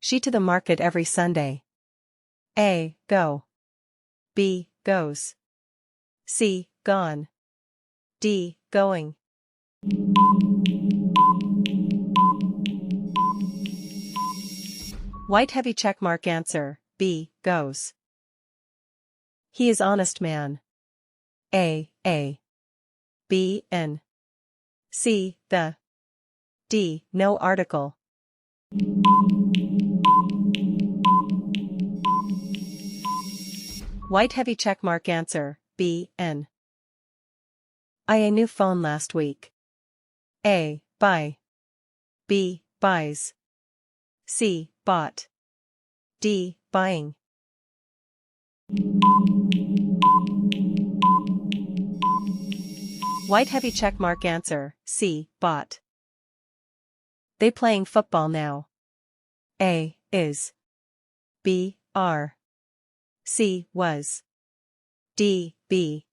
She to the market every Sunday. A. Go. B. Goes. C. Gone. D. Going. White heavy checkmark answer, B. Goes. He is honest man. A. B. N. C. The. D. No article. White heavy checkmark answer, B. N. I a new phone last week. A. Buy. B. Buys. C. Bought. D. Buying. White heavy checkmark answer, C. Bought. They playing football now. A. Is. B. Are. C. Was. D. Be.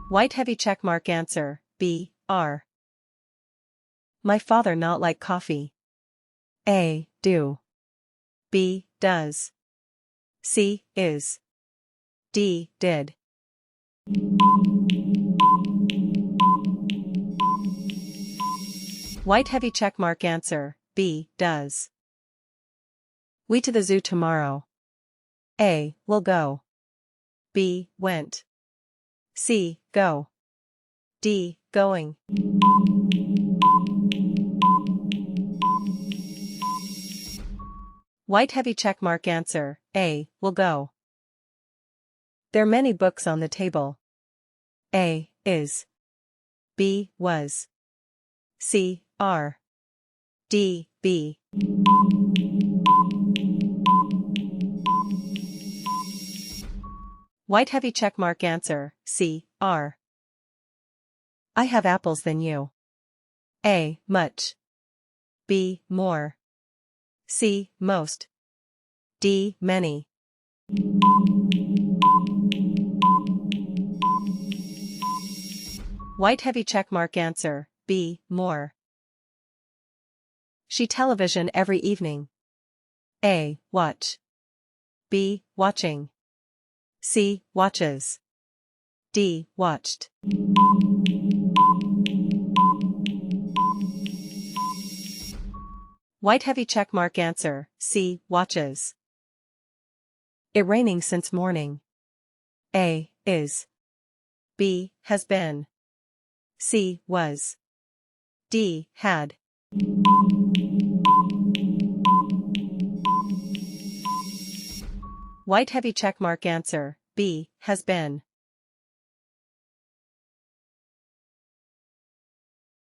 White heavy checkmark answer, B. Are. My father not like coffee. A. Do. B. Does. C. Is. D. Did. White heavy checkmark answer, B. Does. We to the zoo tomorrow. A. Will go. B. Went. C. Go. D. Going. White heavy checkmark answer, A. Will go. There are many books on the table. A. Is. B. Was. C. Are. D. Be. White heavy checkmark answer, C. Are. I have apples than you. A. Much. B. More. C. Most. D. Many. White heavy checkmark answer, B. More. She television every evening. A. Watch. B. Watching. C. Watches. D. Watched. White heavy checkmark answer, C. Watches. It raining since morning. A. Is. B. Has been. C. Was. D. Had. White heavy checkmark answer, B. Has been.